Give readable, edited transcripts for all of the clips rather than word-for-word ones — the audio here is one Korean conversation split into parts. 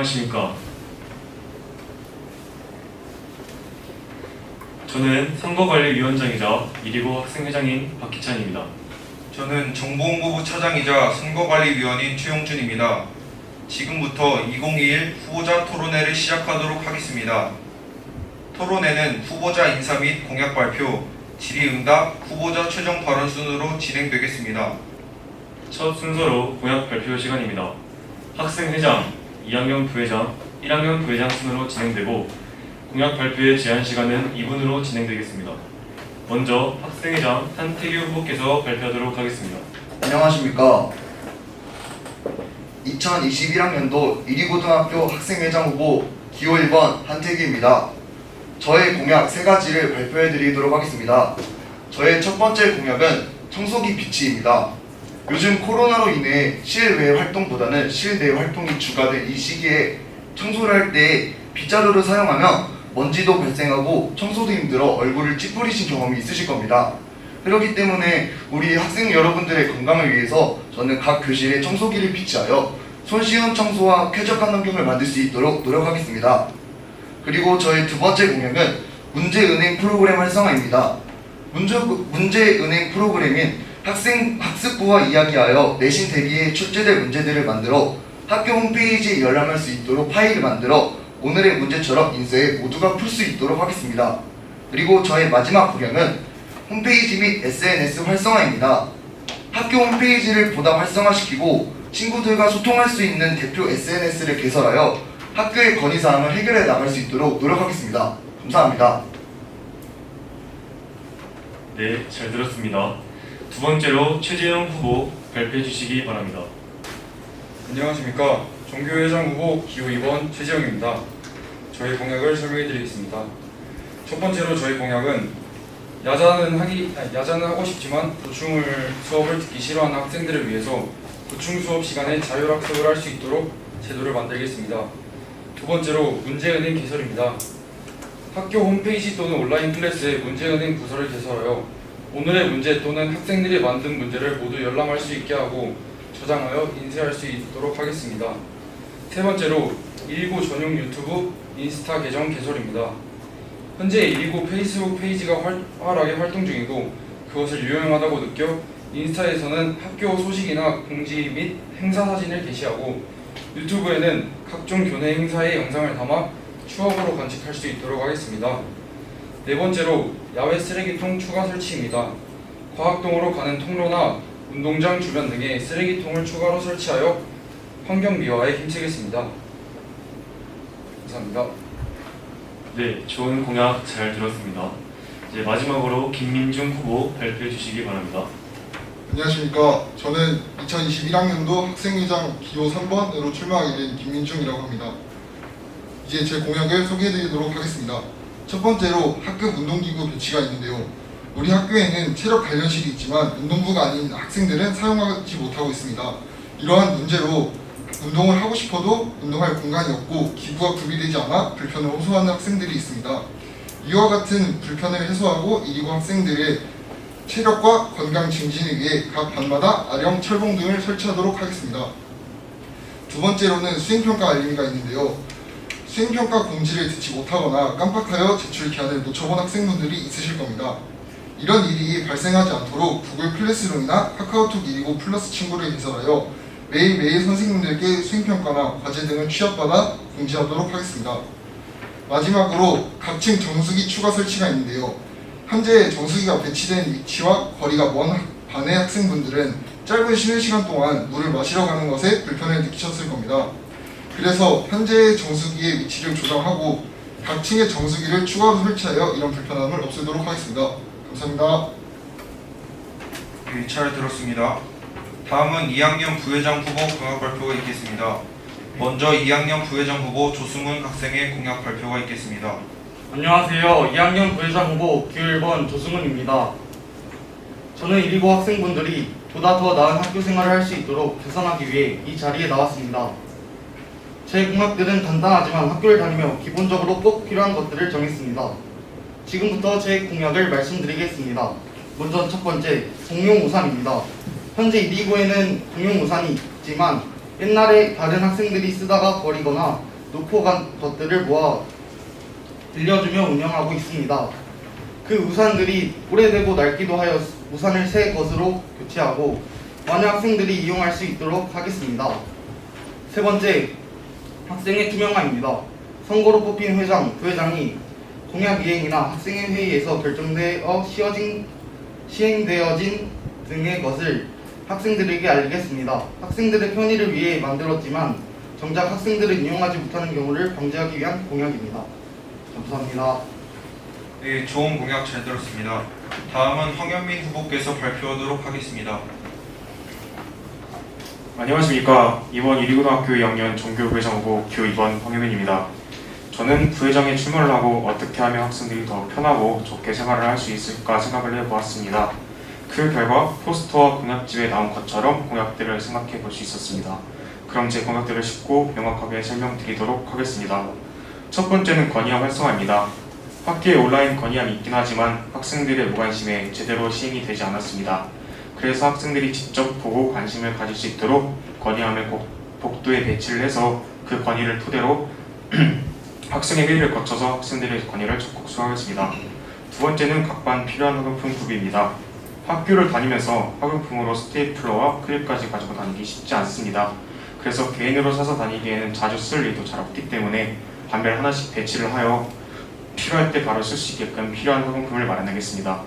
안녕하십니까. 저는 선거관리위원장이자 129 학생회장인 박기찬입니다. 저는 정보홍보부 차장이자 선거관리위원인 최용준입니다. 지금부터 2021 후보자 토론회를 시작하도록 하겠습니다. 토론회는 후보자 인사 및 공약 발표, 질의응답, 후보자 최종 발언 순으로 진행되겠습니다. 첫 순서로 공약 발표 시간입니다. 학생회장, 2학년 부회장, 1학년 부회장 순으로 진행되고 공약 발표의 제한 시간은 2분으로 진행되겠습니다. 먼저 학생회장 한태규 후보께서 발표하도록 하겠습니다. 안녕하십니까. 2021학년도 1위고등학교 학생회장 후보 기호 1번 한태규입니다. 저의 공약 3가지를 발표해 드리도록 하겠습니다. 저의 첫 번째 공약은 청소기 비치입니다. 요즘 코로나로 인해 실외 활동보다는 실내 활동이 주가된 이 시기에 청소를 할 때 빗자루를 사용하면 먼지도 발생하고 청소도 힘들어 얼굴을 찌푸리신 경험이 있으실 겁니다. 그렇기 때문에 우리 학생 여러분들의 건강을 위해서 저는 각 교실에 청소기를 비치하여 손쉬운 청소와 쾌적한 환경을 만들 수 있도록 노력하겠습니다. 그리고 저의 두 번째 공약은 문제은행 프로그램 활성화입니다. 문제은행 프로그램인 학습부와 이야기하여 내신 대비에 출제될 문제들을 만들어 학교 홈페이지에 열람할 수 있도록 파일을 만들어 오늘의 문제처럼 인쇄해 모두가 풀 수 있도록 하겠습니다. 그리고 저의 마지막 공약은 홈페이지 및 SNS 활성화입니다. 학교 홈페이지를 보다 활성화시키고 친구들과 소통할 수 있는 대표 SNS를 개설하여 학교의 건의사항을 해결해 나갈 수 있도록 노력하겠습니다. 감사합니다. 네, 잘 들었습니다. 두 번째로 최재형 후보 발표해 주시기 바랍니다. 안녕하십니까. 종교회장 후보 기호 2번 최재형입니다. 저희 공약을 설명해 드리겠습니다. 첫 번째로 저희 공약은 야자는 하고 싶지만 수업을 듣기 싫어하는 학생들을 위해서 보충 수업 시간에 자율학습을 할 수 있도록 제도를 만들겠습니다. 두 번째로 문제은행 개설입니다. 학교 홈페이지 또는 온라인 클래스에 문제은행 부서를 개설하여 오늘의 문제 또는 학생들이 만든 문제를 모두 열람할 수 있게 하고 저장하여 인쇄할 수 있도록 하겠습니다. 세 번째로 129 전용 유튜브, 인스타 계정 개설입니다. 현재 129 페이스북 페이지가 활발하게 활동 중이고 그것을 유용하다고 느껴 인스타에서는 학교 소식이나 공지 및 행사 사진을 게시하고 유튜브에는 각종 교내 행사의 영상을 담아 추억으로 간직할 수 있도록 하겠습니다. 네 번째로 야외 쓰레기통 추가 설치입니다. 과학동으로 가는 통로나 운동장 주변 등에 쓰레기통을 추가로 설치하여 환경 미화에 힘쓰겠습니다. 감사합니다. 네, 좋은 공약 잘 들었습니다. 이제 마지막으로 김민중 후보 발표해 주시기 바랍니다. 안녕하십니까. 저는 2021학년도 학생회장 기호 3번으로 출마하게 된 김민중이라고 합니다. 이제 제 공약을 소개해드리도록 하겠습니다. 첫 번째로 학급 운동기구 배치가 있는데요. 우리 학교에는 체력 단련실이 있지만 운동부가 아닌 학생들은 사용하지 못하고 있습니다. 이러한 문제로 운동을 하고 싶어도 운동할 공간이 없고 기구가 구비되지 않아 불편을 호소하는 학생들이 있습니다. 이와 같은 불편을 해소하고 129 학생들의 체력과 건강 증진을 위해 각 반마다 아령, 철봉 등을 설치하도록 하겠습니다. 두 번째로는 수행평가 알림이가 있는데요. 수행평가 공지를 듣지 못하거나 깜빡하여 제출 기한을 놓쳐본 학생분들이 있으실 겁니다. 이런 일이 발생하지 않도록 구글 클래스룸이나 카카오톡 129 플러스 친구를 개설하여 매일매일 선생님들께 수행평가나 과제 등을 취합받아 공지하도록 하겠습니다. 마지막으로 각층 정수기 추가 설치가 있는데요. 현재 정수기가 배치된 위치와 거리가 먼 반의 학생분들은 짧은 쉬는 시간 동안 물을 마시러 가는 것에 불편을 느끼셨을 겁니다. 그래서 현재 정수기의 위치를 조정하고 각 층의 정수기를 추가로 설치하여 이런 불편함을 없애도록 하겠습니다. 감사합니다. 네, 잘 들었습니다. 다음은 2학년 부회장 후보 공약 발표가 있겠습니다. 먼저 2학년 부회장 후보 조승훈 학생의 공약 발표가 있겠습니다. 안녕하세요. 2학년 부회장 후보 기호 1번 조승훈입니다. 저는 129 학생분들이 보다 더 나은 학교 생활을 할 수 있도록 개선하기 위해 이 자리에 나왔습니다. 제 공약들은 간단하지만 학교를 다니며 기본적으로 꼭 필요한 것들을 정했습니다. 지금부터 제 공약을 말씀드리겠습니다. 먼저 첫 번째, 공용 우산입니다. 현재 129에는 공용 우산이 있지만 옛날에 다른 학생들이 쓰다가 버리거나 놓고 간 것들을 모아 빌려주며 운영하고 있습니다. 그 우산들이 오래되고 낡기도 하여 우산을 새 것으로 교체하고 많은 학생들이 이용할 수 있도록 하겠습니다. 세 번째, 학생의 투명화입니다. 선거로 뽑힌 회장, 부회장이 공약 이행이나 학생회 회의에서 결정되어 시행되어진 등의 것을 학생들에게 알리겠습니다. 학생들의 편의를 위해 만들었지만 정작 학생들은 이용하지 못하는 경우를 방지하기 위한 공약입니다. 감사합니다. 네, 좋은 공약 잘 들었습니다. 다음은 황현민 후보께서 발표하도록 하겠습니다. 안녕하십니까. 이번 1위고등학교 2학년 종교부회장 후보 기호 2번 황혜민입니다. 저는 부회장에 출마를 하고 어떻게 하면 학생들이 더 편하고 좋게 생활을 할 수 있을까 생각을 해보았습니다. 그 결과 포스터와 공약집에 나온 것처럼 공약들을 생각해 볼 수 있었습니다. 그럼 제 공약들을 쉽고 명확하게 설명드리도록 하겠습니다. 첫 번째는 건의함 활성화입니다. 학교에 온라인 건의함이 있긴 하지만 학생들의 무관심에 제대로 시행이 되지 않았습니다. 그래서 학생들이 직접 보고 관심을 가질 수 있도록 건의함을 복도에 배치를 해서 그 건의를 토대로 학생의 회의를 거쳐서 학생들의 건의를 적극 수하겠습니다. 두 번째는 각반 필요한 학용품 구비입니다. 학교를 다니면서 학용품으로 스테이플러와 클립까지 가지고 다니기 쉽지 않습니다. 그래서 개인으로 사서 다니기에는 자주 쓸 일도 잘 없기 때문에 반별 하나씩 배치를 하여 필요할 때 바로 쓸 수 있게끔 필요한 학용품을 마련하겠습니다.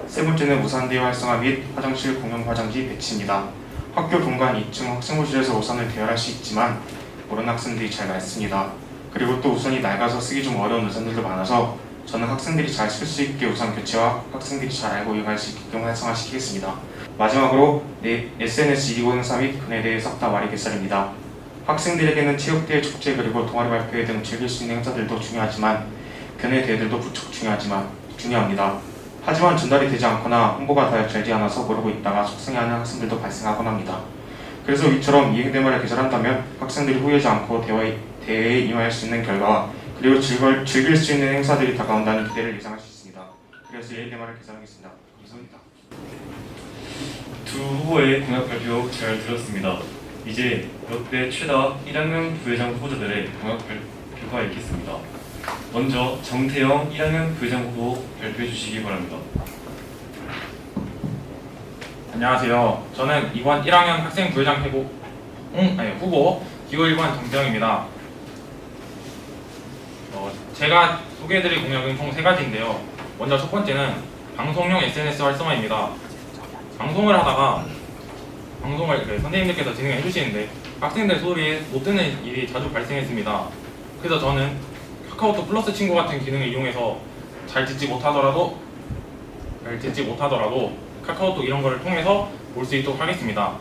세 번째는 우산대여 활성화 및 화장실 공용 화장지 배치입니다. 학교 본관 2층 학생부실에서 우산을 대여할 수 있지만 모르는 학생들이 잘 많습니다. 그리고 또 우산이 낡아서 쓰기 좀 어려운 우산들도 많아서 저는 학생들이 잘 쓸 수 있게 우산 교체와 학생들이 잘 알고 이용할 수 있게끔 활성화시키겠습니다. 마지막으로 SNS 2기고 행사 및 근혜대회 싹 다 말이 개설입니다. 학생들에게는 체육대회, 축제 그리고 동아리 발표회 등 즐길 수 있는 행사들도 중요하지만 근혜대회들도 무척 중요합니다. 하지만 전달이 되지 않거나 홍보가 되지 않아서 모르고 있다가 속상해하는 학생들도 발생하곤 합니다. 그래서 이처럼 이행대회를 개설한다면 학생들이 후회하지 않고 대회에 임할 수 있는 결과와 그리고 즐길 수 있는 행사들이 다가온다는 기대를 예상할 수 있습니다. 그래서 이행대회를 개설하겠습니다. 감사합니다. 두 후보의 공약 발표 잘 들었습니다. 이제 역대 최다 1학년 부회장 후보자들의 공약 발표가 있겠습니다. 먼저 정태영 1학년 부회장 후보 발표해 주시기 바랍니다. 안녕하세요. 저는 이번 1학년 학생 부회장 후보 기호 1번 정태영입니다. 제가 소개해드릴 공약은 총 3가지인데요. 먼저 첫 번째는 방송용 SNS 활성화입니다. 방송을 하다가 방송을 선생님들께서 진행해 주시는데 학생들 소리에 못 듣는 일이 자주 발생했습니다. 그래서 저는 카카오톡 플러스 친구 같은 기능을 이용해서 잘 듣지 못하더라도 카카오톡 이런 거를 통해서 볼 수 있도록 하겠습니다.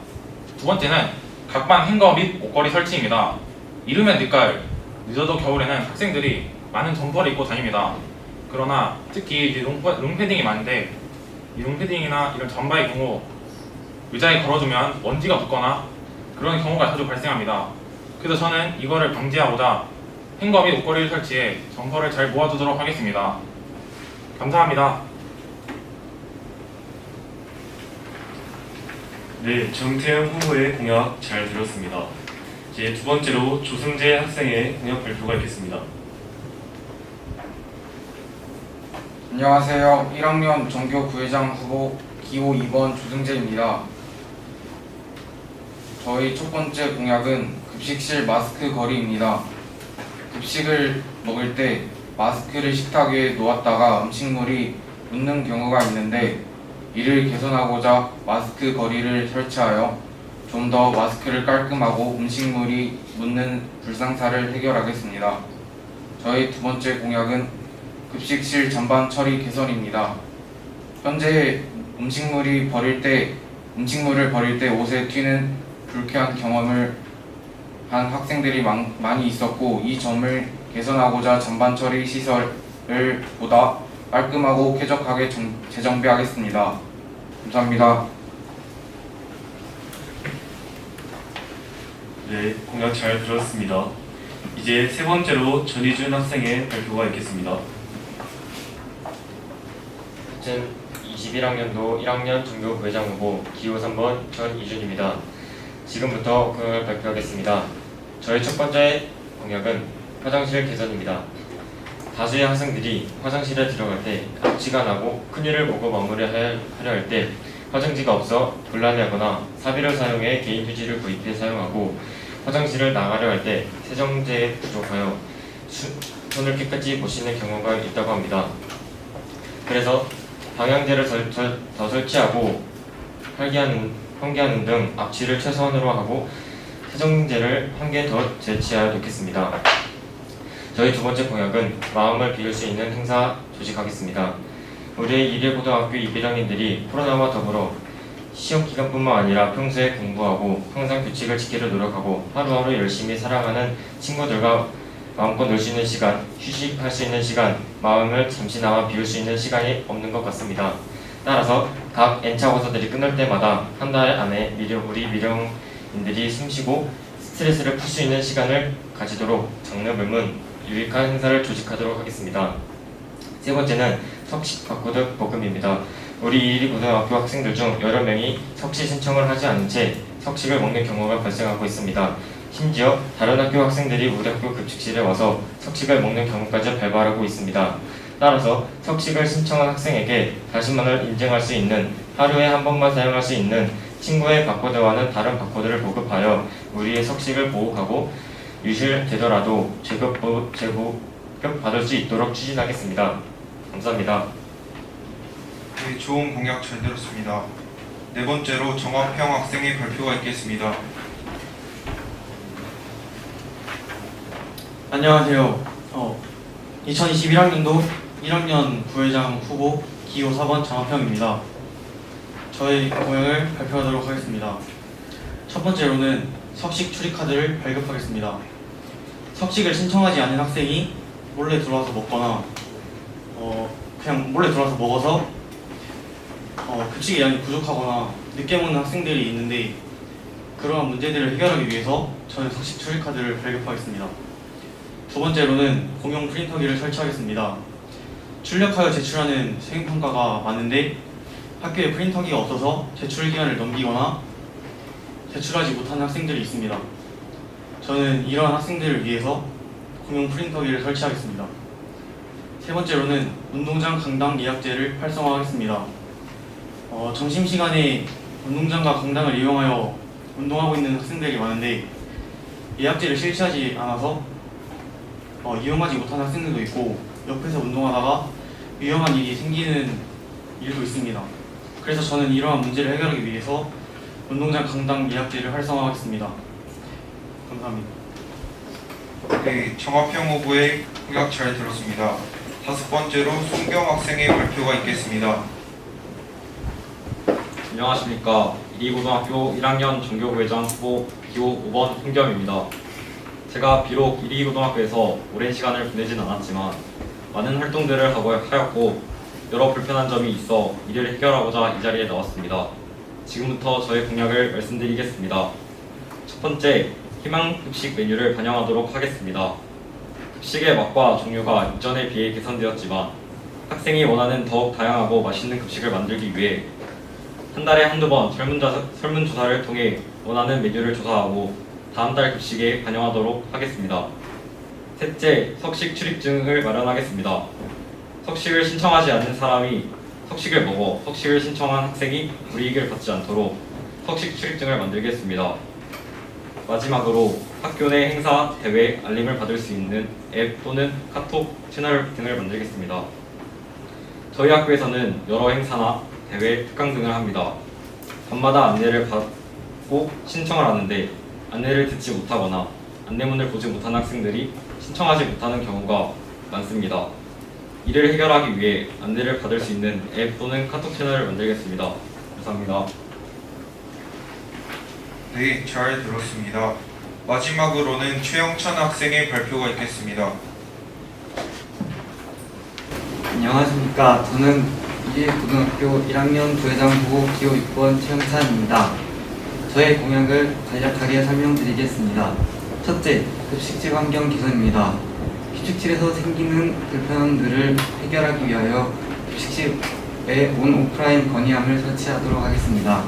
두 번째는 각반 행거 및 옷걸이 설치입니다. 이르면 늦가을, 늦어도 겨울에는 학생들이 많은 점퍼를 입고 다닙니다. 그러나 특히 이제 롱패딩이 많은데 이 롱패딩이나 이런 잠바의 경우 의자에 걸어두면 먼지가 붙거나 그런 경우가 자주 발생합니다. 그래서 저는 이거를 방지하고자 행거 및 옷걸이를 설치해 점퍼를 잘 모아두도록 하겠습니다. 감사합니다. 네, 정태영 후보의 공약 잘 들었습니다. 이제 두 번째로 조승재 학생의 공약 발표가 있겠습니다. 안녕하세요. 1학년 전교 부회장 후보 기호 2번 조승재입니다. 저희 첫 번째 공약은 급식실 마스크 거리입니다. 급식을 먹을 때 마스크를 식탁 위에 놓았다가 음식물이 묻는 경우가 있는데 이를 개선하고자 마스크 거리를 설치하여 좀 더 마스크를 깔끔하고 음식물이 묻는 불상사를 해결하겠습니다. 저희 두 번째 공약은 급식실 전반 처리 개선입니다. 현재 음식물을 버릴 때 옷에 튀는 불쾌한 경험을 한 학생들이 많이 있었고 이 점을 개선하고자 전반 처리 시설을 보다 깔끔하고 쾌적하게 재정비하겠습니다. 감사합니다. 네, 공약 잘 들었습니다. 이제 세 번째로 전희준 학생의 발표가 있겠습니다. 2021학년도 1학년 전교 부회장 후보 기호 3번 전이준입니다. 지금부터 공약을 발표하겠습니다. 저희 첫 번째 공약은 화장실 개선입니다. 다수의 학생들이 화장실에 들어갈 때 앞치가 나고 큰일을 보고 마무리하려 할 때 화장지가 없어 곤란해하거나 사비를 사용해 개인 휴지를 구입해 사용하고 화장실을 나가려 할 때 세정제에 부족하여 손을 깨끗이 못 씻는 경우가 있다고 합니다. 그래서 방향제를 더 설치하고 환기하는 등 앞치를 최소한으로 하고 세정제를 한 개 더 배치하여 놓겠습니다. 저희 두 번째 공약은 마음을 비울 수 있는 행사 조직하겠습니다. 우리의 이례고등학교 2배장님들이 코로나와 더불어 시험 기간뿐만 아니라 평소에 공부하고 항상 규칙을 지키려 노력하고 하루하루 열심히 살아가는 친구들과 마음껏 놀 수 있는 시간, 휴식할 수 있는 시간, 마음을 잠시나마 비울 수 있는 시간이 없는 것 같습니다. 따라서 각 N차 고사들이 끝날 때마다 한 달 안에 우리 미령인들이 숨쉬고 스트레스를 풀 수 있는 시간을 가지도록 장르 불문 유익한 행사를 조직하도록 하겠습니다. 세 번째는 석식 바코드 보금입니다. 우리 이리 고등학교 학생들 중 여러 명이 석식 신청을 하지 않은 채 석식을 먹는 경우가 발생하고 있습니다. 심지어 다른 학교 학생들이 우리 학교 급식실에 와서 석식을 먹는 경우까지 발발하고 있습니다. 따라서 석식을 신청한 학생에게 40만원을 인증할 수 있는 하루에 한 번만 사용할 수 있는 친구의 바코드와는 다른 바코드를 보급하여 우리의 석식을 보호하고 유실되더라도 제급 받을 수 있도록 추진하겠습니다. 감사합니다. 네, 좋은 공약 잘 들었습니다. 네 번째로 정화평 학생의 발표가 있겠습니다. 안녕하세요. 2021학년도 1학년 부회장 후보 기호 4번 정화평입니다. 저의 공약을 발표하도록 하겠습니다. 첫 번째로는 석식 출입카드를 발급하겠습니다. 석식을 신청하지 않은 학생이 몰래 들어와서 먹거나 그냥 몰래 들어와서 먹어서 급식의 양이 부족하거나 늦게 먹는 학생들이 있는데 그러한 문제들을 해결하기 위해서 저는 석식 출입카드를 발급하겠습니다. 두 번째로는 공용 프린터기를 설치하겠습니다. 출력하여 제출하는 수행평가가 많은데 학교에 프린터기가 없어서 제출 기간을 넘기거나 제출하지 못하는 학생들이 있습니다. 저는 이러한 학생들을 위해서 공용 프린터기를 설치하겠습니다. 세 번째로는 운동장 강당 예약제를 활성화하겠습니다. 점심시간에 운동장과 강당을 이용하여 운동하고 있는 학생들이 많은데 예약제를 실시하지 않아서 이용하지 못하는 학생들도 있고 옆에서 운동하다가 위험한 일이 생기는 일도 있습니다. 그래서 저는 이러한 문제를 해결하기 위해서 운동장 강당 예약제를 활성화하겠습니다. 감사합니다. 네, 정화평 후보의 공약 잘 들었습니다. 다섯 번째로 송경 학생의 발표가 있겠습니다. 안녕하십니까. 이리고등학교 1학년 전교부회장 후보 기호 5번 홍겸입니다. 제가 비록 이리고등학교에서 오랜 시간을 보내진 않았지만 많은 활동들을 하였고 여러 불편한 점이 있어 이를 해결하고자 이 자리에 나왔습니다. 지금부터 저의 공약을 말씀드리겠습니다. 첫 번째, 희망급식 메뉴를 반영하도록 하겠습니다. 급식의 맛과 종류가 이전에 비해 개선되었지만 학생이 원하는 더욱 다양하고 맛있는 급식을 만들기 위해 한 달에 한두 번 설문조사를 통해 원하는 메뉴를 조사하고 다음 달 급식에 반영하도록 하겠습니다. 셋째, 석식 출입증을 마련하겠습니다. 석식을 신청하지 않는 사람이 석식을 먹어 석식을 신청한 학생이 불이익을 받지 않도록 석식 출입증을 만들겠습니다. 마지막으로 학교 내 행사, 대회, 알림을 받을 수 있는 앱 또는 카톡 채널 등을 만들겠습니다. 저희 학교에서는 여러 행사나 대회, 특강 등을 합니다. 밤마다 안내를 받고 신청을 하는데 안내를 듣지 못하거나 안내문을 보지 못한 학생들이 신청하지 못하는 경우가 많습니다. 이를 해결하기 위해 안내를 받을 수 있는 앱 또는 카톡 채널을 만들겠습니다. 감사합니다. 네, 잘 들었습니다. 마지막으로는 최영찬 학생의 발표가 있겠습니다. 안녕하십니까. 저는 이리고등학교 1학년 부회장 후보 기호 6번 최영찬입니다. 저의 공약을 간략하게 설명드리겠습니다. 첫째, 급식집 환경 개선입니다. 급식실에서 생기는 불편함들을 해결하기 위하여 급식집에 오프라인 건의함을 설치하도록 하겠습니다.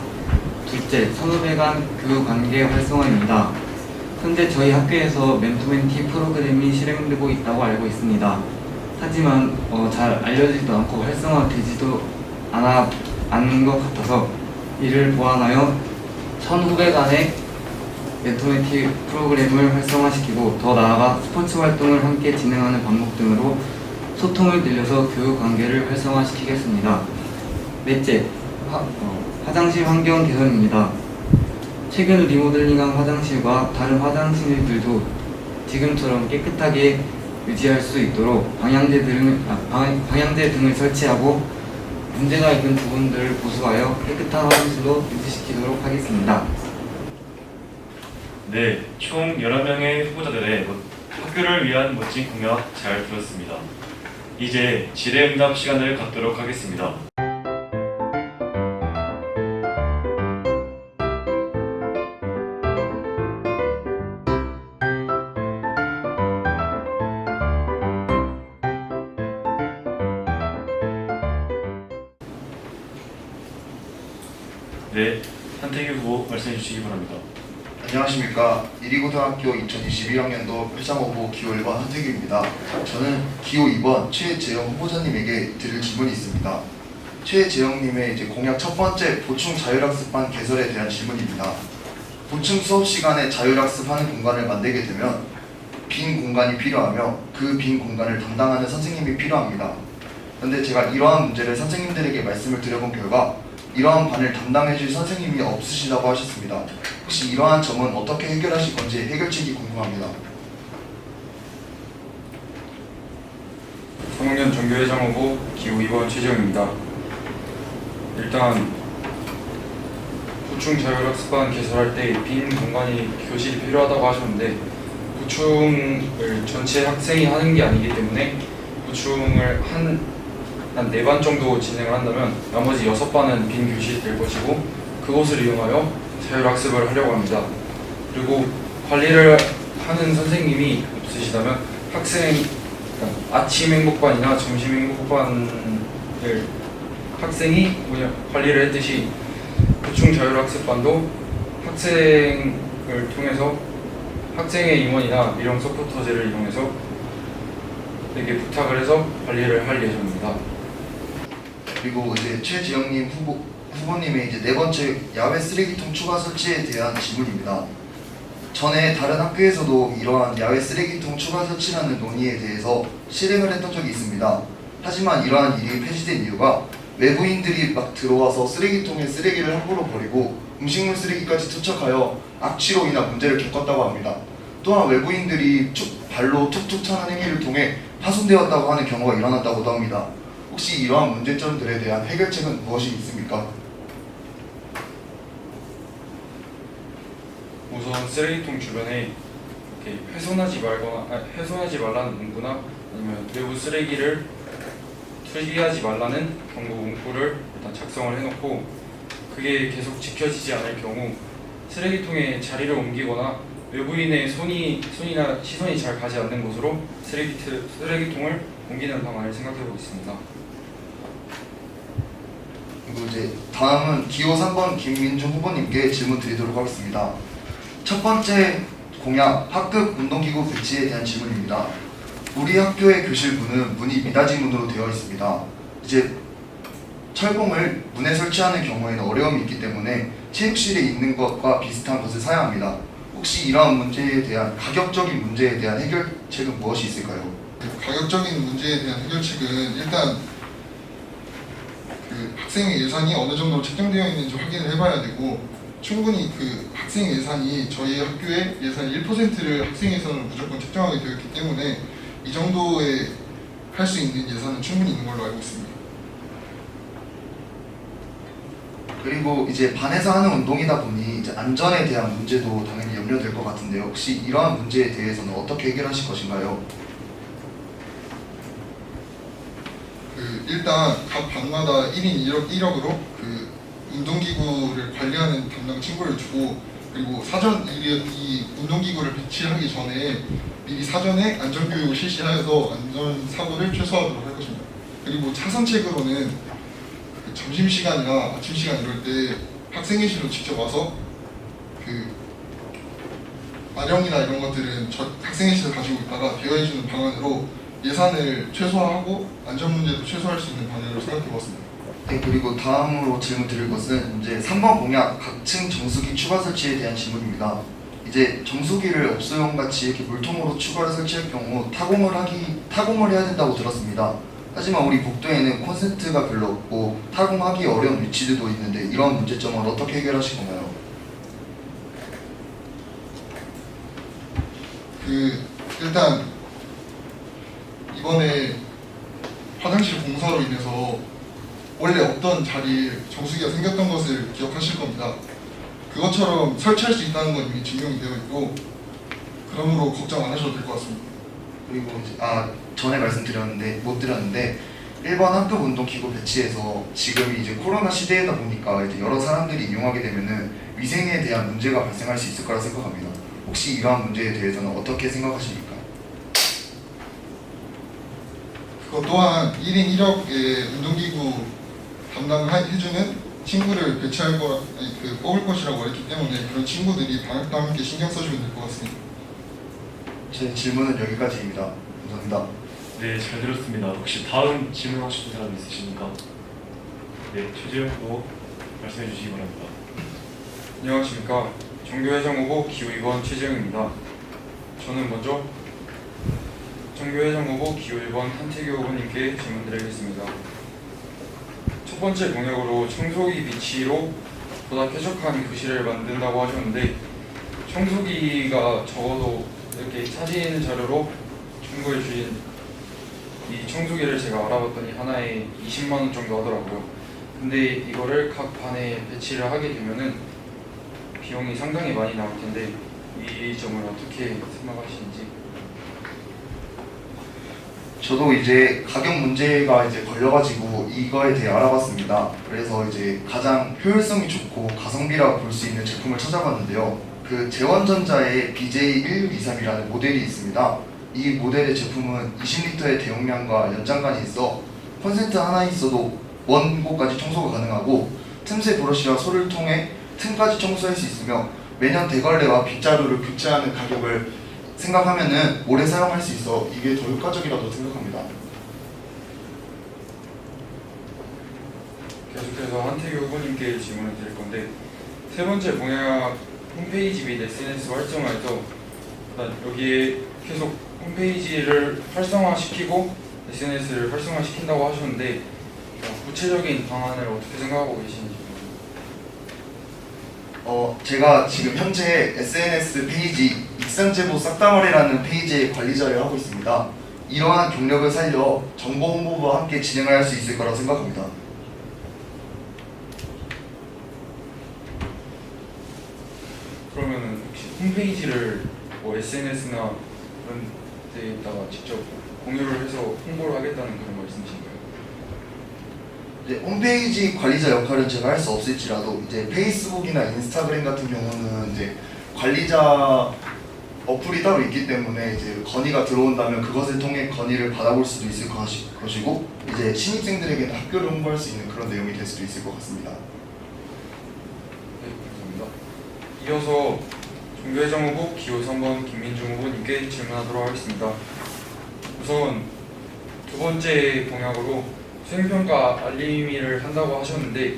둘째, 선후배 간 교육 관계 활성화입니다. 현재 저희 학교에서 멘토멘티 프로그램이 실행되고 있다고 알고 있습니다. 하지만 잘 알려지지도 않고 활성화되지도 않은 것 같아서 이를 보완하여 선후배 간의 멘토멘티 프로그램을 활성화시키고 더 나아가 스포츠 활동을 함께 진행하는 방법 등으로 소통을 늘려서 교육 관계를 활성화시키겠습니다. 넷째, 화장실 환경 개선입니다. 최근 리모델링한 화장실과 다른 화장실들도 지금처럼 깨끗하게 유지할 수 있도록 방향제 등을 설치하고 문제가 있는 부분들을 보수하여 깨끗한 화장실로 유지시키도록 하겠습니다. 네, 총 11명의 후보자들의 학교를 위한 멋진 공약 잘 들었습니다. 이제 질의응답 시간을 갖도록 하겠습니다. 네, 한태규 후보 말씀해 주시기 바랍니다. 안녕하십니까. 이리고등학교 2021학년도 135부 기호 1번 한태규입니다. 저는 기호 2번 최재영 후보자님에게 드릴 질문이 있습니다. 최재영님의 공약 첫 번째 보충 자율학습반 개설에 대한 질문입니다. 보충 수업 시간에 자율학습하는 공간을 만들게 되면 빈 공간이 필요하며 그 빈 공간을 담당하는 선생님이 필요합니다. 그런데 제가 이러한 문제를 선생님들에게 말씀을 드려본 결과 이러한 반을 담당해 줄 선생님이 없으시다고 하셨습니다. 혹시 이러한 점은 어떻게 해결하실 건지 해결책이 궁금합니다. 3학년 전교회장 후보 기호 2번 최지영입니다. 일단 보충 자율학습반 개설할 때 빈 공간이 교실이 필요하다고 하셨는데 보충을 전체 학생이 하는 게 아니기 때문에 보충을 한 4반 정도 진행을 한다면 나머지 6반은 빈 교실이 될 것이고 그곳을 이용하여 자율학습을 하려고 합니다. 그리고 관리를 하는 선생님이 없으시다면 아침 행복반이나 점심 행복반을 학생이 관리를 했듯이 보충 자율학습반도 학생을 통해서 학생의 임원이나 미령 서포터즈를 이용해서 이렇게 부탁을 해서 관리를 할 예정입니다. 그리고 이제 최지영님 후보님의 네 번째 야외 쓰레기통 추가 설치에 대한 질문입니다. 전에 다른 학교에서도 이러한 야외 쓰레기통 추가 설치라는 논의에 대해서 실행을 했던 적이 있습니다. 하지만 이러한 일이 폐지된 이유가 외부인들이 막 들어와서 쓰레기통에 쓰레기를 함부로 버리고 음식물 쓰레기까지 투척하여 악취로 인한 문제를 겪었다고 합니다. 또한 외부인들이 발로 툭툭 차는 행위를 통해 파손되었다고 하는 경우가 일어났다고도 합니다. 혹시 이러한 문제점들에 대한 해결책은 무엇이 있습니까? 우선 쓰레기통 주변에 이렇게 훼손하지 말라는 문구나 아니면 외부 쓰레기를 투기하지 말라는 경고 문구를 일단 작성을 해놓고 그게 계속 지켜지지 않을 경우 쓰레기통에 자리를 옮기거나 외부인의 손이나 시선이 잘 가지 않는 곳으로 쓰레기통을 옮기는 방안을 생각해 보겠습니다. 그리고 이제 다음은 기호 3번 김민중 후보님께 질문 드리도록 하겠습니다. 첫 번째 공약 학급 운동기구 배치에 대한 질문입니다. 우리 학교의 교실문은 문이 미닫이 문으로 되어 있습니다. 이제 철봉을 문에 설치하는 경우에는 어려움이 있기 때문에 체육실에 있는 것과 비슷한 것을 사야 합니다. 혹시 이러한 문제에 대한 가격적인 문제에 대한 해결책은 무엇이 있을까요? 가격적인 문제에 대한 해결책은 일단 학생의 예산이 어느 정도 책정되어 있는지 확인을 해봐야 되고 충분히 학생 예산이 저희 학교의 예산 1%를 학생 예산으로 무조건 책정하게 되었기 때문에 이 정도에 할 수 있는 예산은 충분히 있는 걸로 알고 있습니다. 그리고 이제 반에서 하는 운동이다 보니 이제 안전에 대한 문제도 당연히 염려될 것 같은데요. 혹시 이러한 문제에 대해서는 어떻게 해결하실 것인가요? 일단 각 반마다 1인 1역으로 운동기구를 관리하는 담당 친구를 주고 그리고 이 운동기구를 배치하기 전에 미리 사전에 안전교육을 실시하여서 안전사고를 최소화하도록 할 것입니다. 그리고 차선책으로는 점심시간이나 아침시간 이럴 때 학생회실로 직접 와서 아령이나 이런 것들은 학생회실에서 가지고 있다가 대여해주는 방안으로 예산을 최소화하고 안전 문제도 최소화할 수 있는 방향을 생각해봤습니다. 네, 그리고 다음으로 질문 드릴 것은 이제 3번 공약 각층 정수기 추가 설치에 대한 질문입니다. 이제 정수기를 업소용 같이 이렇게 물통으로 추가를 설치할 경우 타공을 해야 된다고 들었습니다. 하지만 우리 복도에는 콘센트가 별로 없고 타공하기 어려운 위치들도 있는데 이런 문제점을 어떻게 해결하실 건가요? 일단 이번에 화장실 공사로 인해서 원래 없던 자리에 정수기가 생겼던 것을 기억하실 겁니다. 그것처럼 설치할 수 있다는 건 이미 증명이 되어 있고 그러므로 걱정 안 하셔도 될 것 같습니다. 그리고 이제 전에 말씀드렸는데 못 드렸는데 1번 학급 운동기구 배치해서 지금이 이제 코로나 시대이다 보니까 이제 여러 사람들이 이용하게 되면은 위생에 대한 문제가 발생할 수 있을 거라 생각합니다. 혹시 이러한 문제에 대해서는 어떻게 생각하십니까? 그것 또한 1인 1역의 운동기구 담당해주는 친구를 배치할 뽑을 것이라고 했기 때문에 그런 친구들이 방역과 함께 신경 써주면 될 것 같습니다. 제 질문은 여기까지입니다. 감사합니다. 네, 잘 들었습니다. 혹시 다음 질문하고 싶은 사람 있으십니까? 네, 최재형 후보 말씀해 주시기 바랍니다. 안녕하십니까. 정교회장 후보 기호 2번 최재형입니다. 저는 먼저 정교회장 후보 기호 1번 한태규 후보님께 질문드리겠습니다. 첫 번째 공약으로 청소기 비치로 보다 쾌적한 교실을 만든다고 하셨는데 청소기가 적어도 이렇게 사진 자료로 첨부해 주신 이 청소기를 제가 알아봤더니 하나에 20만 원 정도 하더라고요. 근데 이거를 각 반에 배치를 하게 되면은 비용이 상당히 많이 나올 텐데 이 점을 어떻게 생각하시는지. 저도 이제 가격 문제가 이제 걸려가지고 이거에 대해 알아봤습니다. 그래서 이제 가장 효율성이 좋고 가성비라고 볼 수 있는 제품을 찾아봤는데요. 그 재원전자의 BJ1623이라는 모델이 있습니다. 이 모델의 제품은 20리터의 대용량과 연장관이 있어 콘센트 하나 있어도 먼 곳까지 청소가 가능하고 틈새 브러쉬와 소를 통해 틈까지 청소할 수 있으며 매년 대걸레와 빗자루를 교체하는 가격을 생각하면은 오래 사용할 수 있어 이게 더 효과적이라고 생각합니다. 계속해서 한태규 후보님께 질문을 드릴 건데 세 번째 공약 홈페이지 및 SNS 활성화에서 일단 여기에 계속 홈페이지를 활성화시키고 SNS를 활성화시킨다고 하셨는데 구체적인 방안을 어떻게 생각하고 계시는지. 제가 지금 현재 SNS 페이지 익산제보 싹다머리라는 페이지의 관리자를 하고 있습니다. 이러한 경력을 살려 정보 홍보부와 함께 진행할 수 있을 거라고 생각합니다. 그러면 혹시 홈페이지를 뭐 SNS나 그런 데에다가 직접 공유를 해서 홍보를 하겠다는 그런 말씀이신가요? 이제 홈페이지 관리자 역할은 제가 할 수 없을지라도 이제 페이스북이나 인스타그램 같은 경우는 이제 관리자 어플이 따로 있기 때문에 이제 건의가 들어온다면 그것을 통해 건의를 받아볼 수도 있을 것이고 이제 신입생들에게는 학교를 홍보할 수 있는 그런 내용이 될 수도 있을 것 같습니다. 네, 감사합니다. 이어서 정교회장 후보 기호 3번 김민중 후보님께 질문하도록 하겠습니다. 우선 두 번째 공약으로 수행평가 알림이를 한다고 하셨는데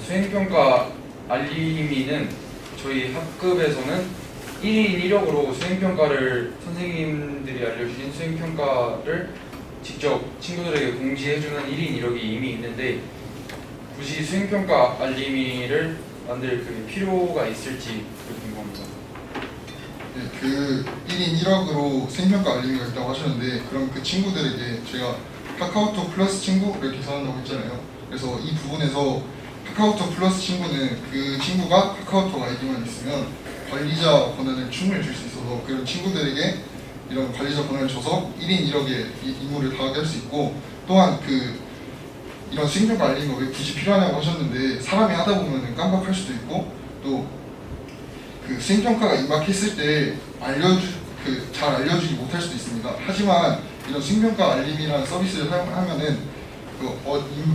수행평가 알림이는 저희 학급에서는 1인 1역으로 수행평가를 선생님들이 알려주신 수행평가를 직접 친구들에게 공지해주는 1인 1역이 이미 있는데 굳이 수행평가 알림이를 만들 그 필요가 있을지 궁금합니다. 네, 그 1인 1역으로 수행평가 알림이가 있다고 하셨는데 그럼 그 친구들에게 제가 카카오톡 플러스 친구를 개설한다고 했잖아요. 그래서 이 부분에서 카카오톡 플러스 친구는 그 친구가 카카오톡 아이디만 있으면 관리자 권한을 충분히 줄 수 있어서 그런 친구들에게 이런 관리자 권한을 줘서 1인 1역의 임무를 다하게 할 수 있고 또한 이런 수행평가 알림이 왜 굳이 필요하냐고 하셨는데 사람이 하다 보면 깜빡할 수도 있고 또 그 수행평가가 임박했을 때 잘 알려주지 못할 수도 있습니다. 하지만 이런 수행평가 알림이라는 서비스를 사용하면은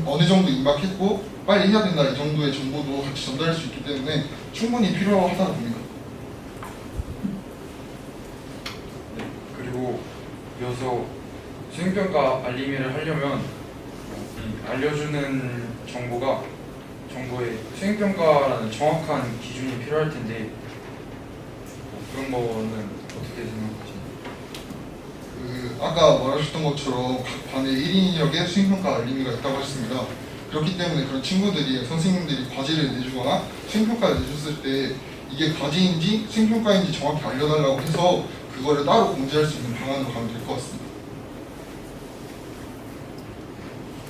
어느 정도 임박했고 빨리 해야 된다 이 정도의 정보도 같이 전달할 수 있기 때문에 충분히 필요하다고 봅니다. 이어서 수행평가 알림이를 하려면 이 알려주는 정보의 수행평가라는 정확한 기준이 필요할 텐데 그런 거는 어떻게 생각하시나요? 아까 말하셨던 것처럼 각 반에 1인역의 수행평가 알림이가 있다고 하셨습니다. 그렇기 때문에 그런 친구들이 선생님들이 과제를 내주거나 수행평가를 내줬을 때 이게 과제인지 수행평가인지 정확히 알려달라고 해서 그거를 따로 공지할 수 있는 방안으로 가면 될 것 같습니다.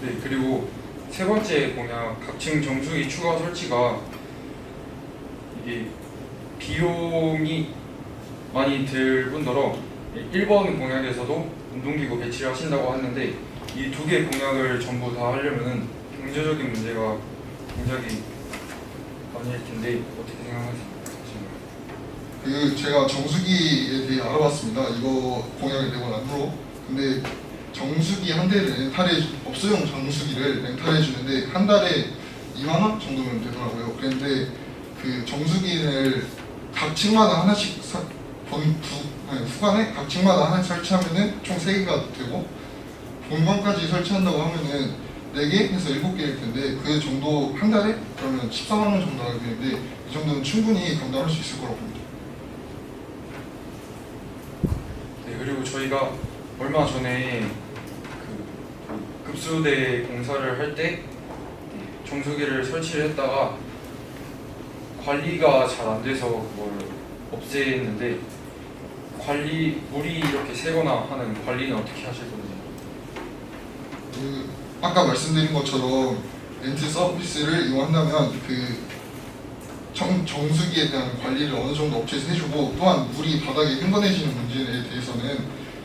네, 그리고 세 번째 공약 각층 정수기 추가 설치가 이게 비용이 많이 들 뿐더러 1번 공약에서도 운동기구 배치를 하신다고 했는데 이 두 개 공약을 전부 다 하려면 경제적인 문제가 굉장히 많을 텐데 어떻게 생각하시나요? 제가 정수기에 대해 알아봤습니다. 이거 공약을 내고 난 후로. 근데 정수기 한 대를 업소용 정수기를 렌탈해 주는데 한 달에 2만 원 정도면 되더라고요. 그런데 그 정수기를 각 층마다 하나씩 후관에 각 층마다 하나씩 설치하면은 총 3개가 되고 본관까지 설치한다고 하면은 4개 해서 7개일 텐데 그 정도 한 달에 그러면 14만 원 정도 하게 되는데 이 정도는 충분히 감당할 수 있을 거라고 봅니다. 네, 그리고 저희가 얼마 전에 그 급수대 공사를 할 때 정수기를 설치를 했다가 관리가 잘 안 돼서 그걸 없앴는데 물이 이렇게 새거나 하는 관리는 어떻게 하실 건지? 아까 말씀드린 것처럼 렌트 서비스를 이용한다면 정수기에 대한 관리를 어느 정도 업체에서 해주고 또한 물이 바닥에 흥건해지는 문제에 대해서는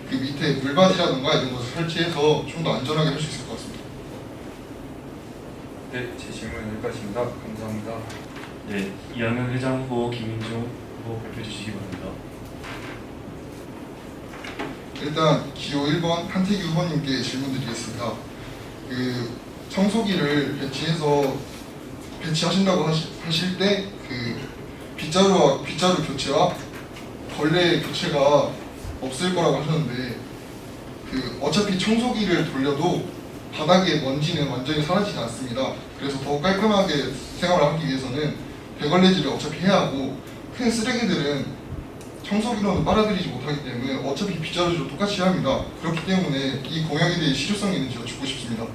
그 밑에 물받이라든가 이런 것을 설치해서 좀 더 안전하게 할 수 있을 것 같습니다. 네, 제 질문은 여기까지입니다. 감사합니다. 네, 2학년 회장 후보 김민중 후보 발표해 주시기 바랍니다. 일단 기호 1번 한태규 후보님께 질문 드리겠습니다. 청소기를 배치하신다고 하실 때 빗자루 교체와 걸레 교체가 없을 거라고 하셨는데 어차피 청소기를 돌려도 바닥에 먼지는 완전히 사라지지 않습니다. 그래서 더 깔끔하게 생활을 하기 위해서는 대걸레질을 어차피 해야 하고 큰 쓰레기들은 청소기로는 빨아들이지 못하기 때문에 어차피 빗자루로 똑같이 해야 합니다. 그렇기 때문에 이 공약에 대해 실효성이 있는지 여쭙고 싶습니다.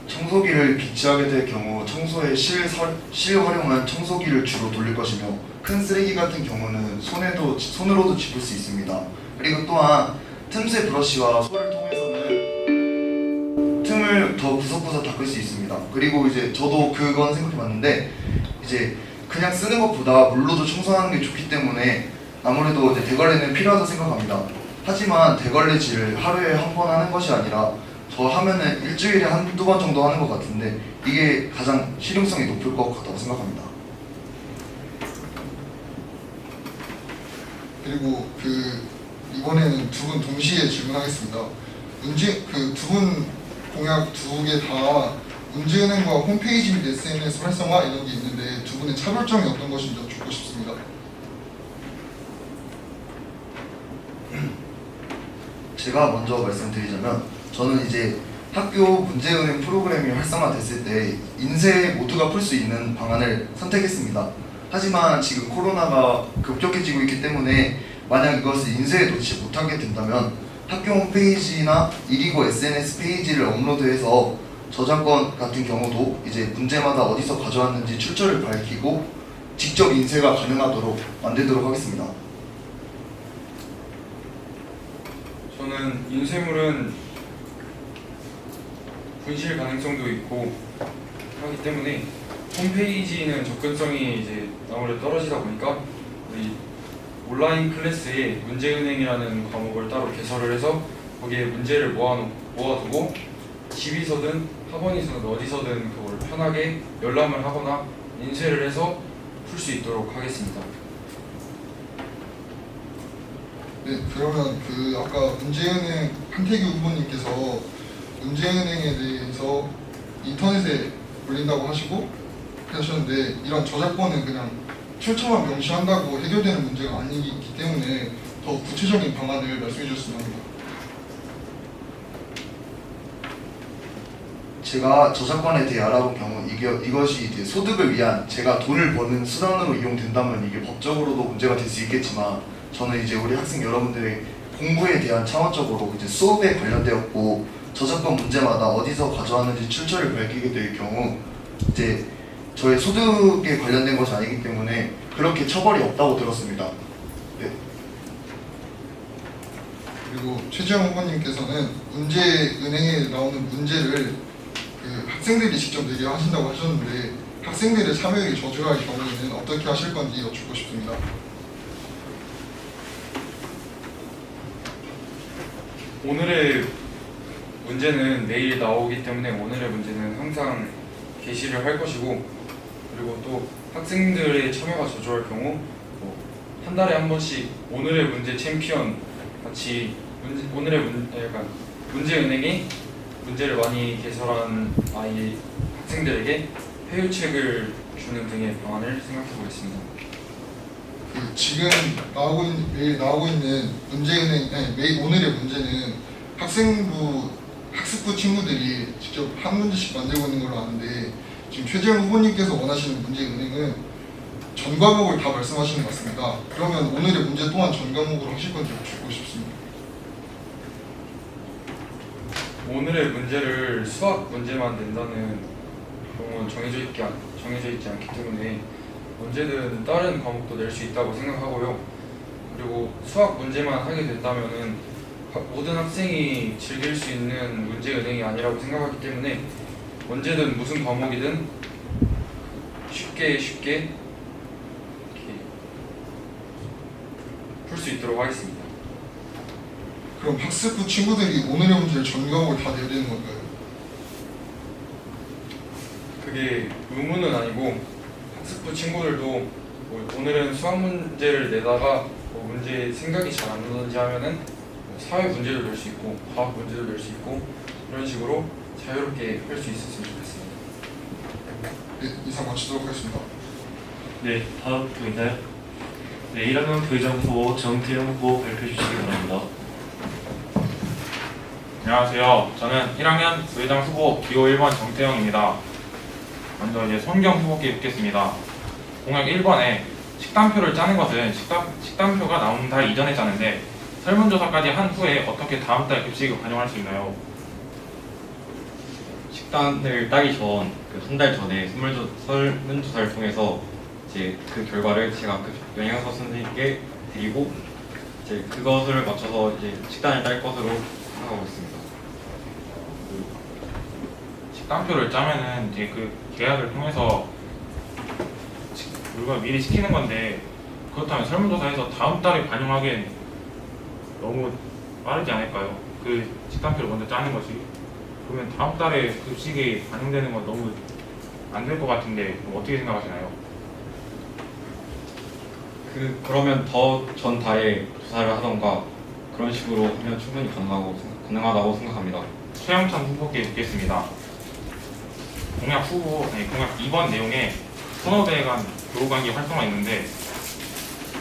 청소기를 비치하게 될 경우 청소에 실활용한 청소기를 주로 돌릴 것이며 큰 쓰레기 같은 경우는 손으로도 짚을 수 있습니다. 그리고 또한 틈새 브러쉬와 솔을 통해서는 틈을 더 구석구석 닦을 수 있습니다. 그리고 이제 저도 그건 생각해봤는데 이제 그냥 쓰는 것보다 물로도 청소하는 게 좋기 때문에 아무래도 이제 대걸레는 필요하다고 생각합니다. 하지만 대걸레질을 하루에 한 번 하는 것이 아니라 저 하면은 일주일에 한두 번 정도 하는 것 같은데 이게 가장 실용성이 높을 것 같다고 생각합니다. 그리고 이번에는 두 분 동시에 질문하겠습니다. 두 분 공약 두 개 다 문제은행과 홈페이지 및 SNS 활성화 이런 게 있는데 두 분의 차별점이 어떤 것인지 여쭙고 싶습니다. 제가 먼저 말씀드리자면 저는 이제 학교 문제은행 프로그램이 활성화됐을 때 인쇄 모두가 풀 수 있는 방안을 선택했습니다. 하지만 지금 코로나가 급격해지고 있기 때문에 만약 이것을 인쇄에 놓지 못하게 된다면 학교 홈페이지나 129 SNS 페이지를 업로드해서 저작권 같은 경우도 이제 문제마다 어디서 가져왔는지 출처를 밝히고 직접 인쇄가 가능하도록 만들도록 하겠습니다. 저는 인쇄물은 분실 가능성도 있고 하기 때문에 홈페이지는 접근성이 이제 아무래도 떨어지다 보니까 우리 온라인 클래스에 문제은행이라는 과목을 따로 개설을 해서 거기에 문제를 모아두고 집이서든 학원이서든 어디서든 그걸 편하게 열람을 하거나 인쇄를 해서 풀 수 있도록 하겠습니다. 네, 그러면 아까 문제은행 한태규 후보님께서 문제은행에 대해서 인터넷에 올린다고 하셨는데 이런 저작권은 그냥 출처만 명시한다고 해결되는 문제가 아니기 때문에 더 구체적인 방안을 말씀해 주셨으면 합니다. 제가 저작권에 대해 알아본 경우 이것이 이제 소득을 위한 제가 돈을 버는 수단으로 이용된다면 이게 법적으로도 문제가 될 수 있겠지만 저는 이제 우리 학생 여러분들의 공부에 대한 차원적으로 이제 수업에 관련되었고 저작권 문제마다 어디서 가져왔는지 출처를 밝히게 될 경우 이제 저의 소득에 관련된 것이 아니기 때문에 그렇게 처벌이 없다고 들었습니다. 네. 그리고 최지영 후보님께서는 문제은행에 나오는 문제를 학생들이 직접 내게 하신다고 하셨는데 학생들의 참여율이 저조할 경우에는 어떻게 하실 건지 여쭙고 싶습니다. 오늘의 문제는 내일 나오기 때문에 오늘의 문제는 항상 게시를 할 것이고, 그리고 또 학생들의 참여가 저조할 경우 한 달에 한 번씩 오늘의 문제 챔피언 같이 약간 문제은행이 문제를 많이 개설한 학생들에게 회유책을 주는 등의 방안을 생각해 보겠습니다. 지금 매일 나오고 있는 매일 오늘의 문제는 학습부 친구들이 직접 한 문제씩 만들고 있는 걸로 아는데 지금 최재형 후보님께서 원하시는 문제은행은 전 과목을 다 말씀하시는 것 같습니다. 그러면 오늘의 문제 또한 전 과목으로 하실 건지 여쭙고 싶습니다. 오늘의 문제를 수학 문제만 낸다는 경우는 정해져 있지 않기 때문에 언제든 다른 과목도 낼 수 있다고 생각하고요. 그리고 수학 문제만 하게 된다면은 모든 학생이 즐길 수 있는 문제은행이 아니라고 생각하기 때문에 언제든 무슨 과목이든 쉽게 풀 수 있도록 하겠습니다. 그럼 학습부 친구들이 오늘의 문제를 전 과목을 다 내야 되는 건가요? 그게 의무는 아니고 학습부 친구들도 오늘은 수학 문제를 내다가 문제 생각이 잘 안 나는지 하면은 사회 문제도 낼 수 있고 과학 문제도 낼 수 있고 이런 식으로 자유롭게 할 수 있었으면 좋겠습니다. 네, 이상 마치도록 하겠습니다. 네, 다음 분 있나요? 네, 1학년 부회장 후보 정태영 후보 발표해 주시기 바랍니다. 안녕하세요. 저는 1학년 부회장 후보 기호 1번 정태영입니다. 먼저 이제 손경 후보께 묻겠습니다. 공약 1번에 식단표를 짜는 것은 식단표가 나온다 이전에 짜는데 설문조사까지 한 후에 어떻게 다음 달 급식을 반영할 수 있나요? 식단을 따기 전 한 달 전에 설문조사를 통해서 이제 그 결과를 제가 영양사 선생님께 드리고 이제 그것을 맞춰서 이제 식단을 딸 것으로 생각하고 있습니다. 식단표를 짜면은 이제 그 계약을 통해서 물건을 미리 시키는 건데 그렇다면 설문조사에서 다음 달에 반영하기엔 너무 빠르지 않을까요? 그 식단표를 먼저 짜는 것이. 그러면 다음 달에 급식이 반영되는 건 너무 안 될 것 같은데 어떻게 생각하시나요? 그러면 더 전 달에 조사를 하던가 그런 식으로 하면 충분히 가능하다고 생각합니다. 최영찬 후보께 묻겠습니다. 공약 2번 내용에 선후배 간 교우관계 활성화 있는데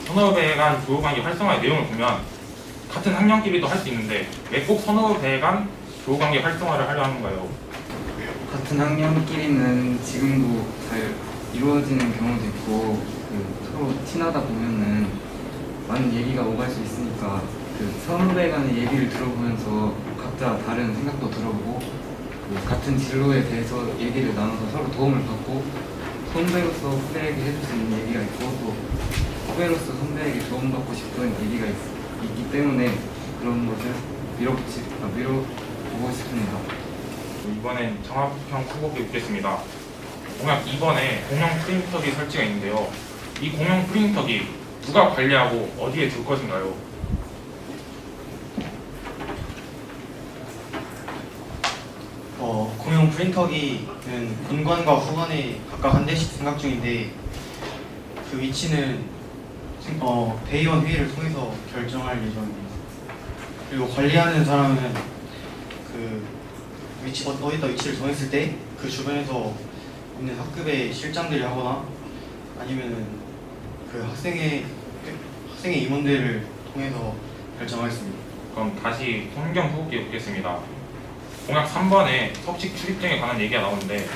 선후배 간 교우관계 활성화의 내용을 보면 같은 학년끼리도 할 수 있는데 왜 꼭 선후배 간 교우관계 활성화를 하려 하는 거예요? 같은 학년끼리는 지금도 잘 이루어지는 경우도 있고 서로 친하다 보면은 많은 얘기가 오갈 수 있으니까 선후배 간의 얘기를 들어보면서 각자 다른 생각도 들어보고 같은 진로에 대해서 얘기를 나눠서 서로 도움을 받고 선배로서 후배에게 해줄 수 있는 얘기가 있고 또 후배로서 선배에게 도움받고 싶은 얘기가 있기 때문에 그런 것을 밀어보고 싶습니다. 이번엔 정학형 후보께 묻겠습니다. 공약 2번에 공용 프린터기 설치가 있는데요. 이 공용 프린터기 누가 관리하고 어디에 둘 것인가요? 공용 프린터기는 본관과 후관에 각각 한 대씩 생각 중인데 그 위치는 대의원 회의를 통해서 결정할 예정입니다. 그리고 관리하는 사람은 어디다 위치를 정했을 때 그 주변에서 있는 학급의 실장들이 하거나 아니면은 그 학생의 임원들을 통해서 결정하겠습니다. 그럼 다시 송경 후보께 묻겠습니다. 공약 3번에 석식 출입증에 관한 얘기가 나오는데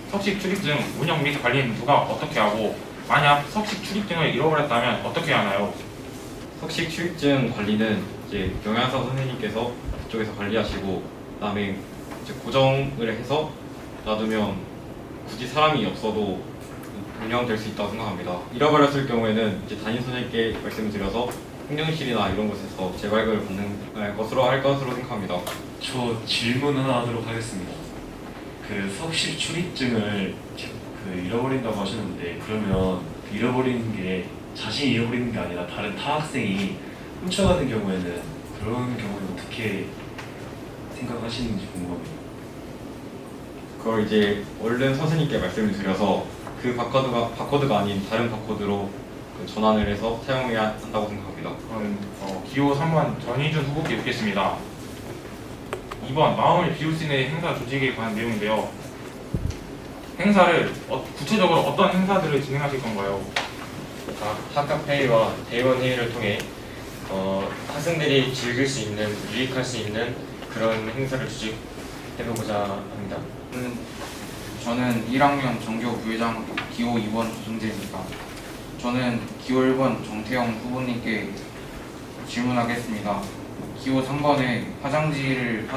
석식 출입증 운영 및 관리는 누가 어떻게 하고 만약 석식 출입증을 잃어버렸다면 어떻게 하나요? 석식 출입증 관리는 이제 영양사 선생님께서 그쪽에서 관리하시고 그다음에 이제 고정을 해서 놔두면 굳이 사람이 없어도 운영될 수 있다고 생각합니다. 잃어버렸을 경우에는 이제 담임 선생님께 말씀을 드려서 행정실이나 이런 곳에서 재발급을 받는 것으로 할 것으로 생각합니다. 저 질문 하나 하도록 하겠습니다. 그 석식 출입증을 잃어버린다고 하셨는데 그러면 잃어버리는 게 자신이 잃어버리는 게 아니라 다른 타 학생이 훔쳐가는 경우에는 그런 경우는 어떻게 생각하시는지 궁금합니다. 그걸 이제 얼른 선생님께 말씀을 드려서 그 바코드가 아닌 다른 바코드로 그 전환을 해서 사용해야 한다고 생각합니다. 그럼 기호 3번 전희준 후보께 묻겠습니다. 2번 마음을 비울 수 있는 행사 조직에 관한 내용인데요. 행사를 구체적으로 어떤 행사들을 진행하실 건가요? 학급 회의와 대의원 회의를 통해 학생들이 즐길 수 있는, 유익할 수 있는 그런 행사를 주직해보고자 합니다. 저는 1학년 정교 부회장 기호 2번 조승재입니다. 저는 기호 1번 정태영 후보님께 질문하겠습니다. 기호 3번에 화장실에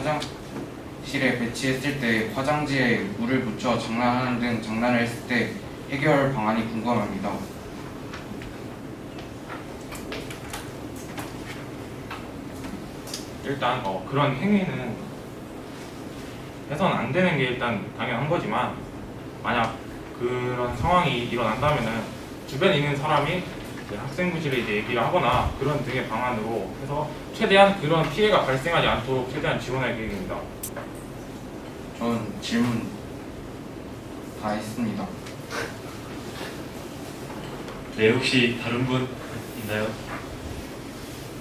배치했을 때 화장지에 물을 묻혀 장난하는 등 장난을 했을 때 해결 방안이 궁금합니다. 일단 그런 행위는 해서는 안 되는 게 일단 당연한 거지만 만약 그런 상황이 일어난다면은 주변에 있는 사람이 이제 학생부실에 이제 얘기를 하거나 그런 등의 방안으로 해서 최대한 그런 피해가 발생하지 않도록 최대한 지원할 계획입니다. 전 질문 다 했습니다. 네, 혹시 다른 분 있나요?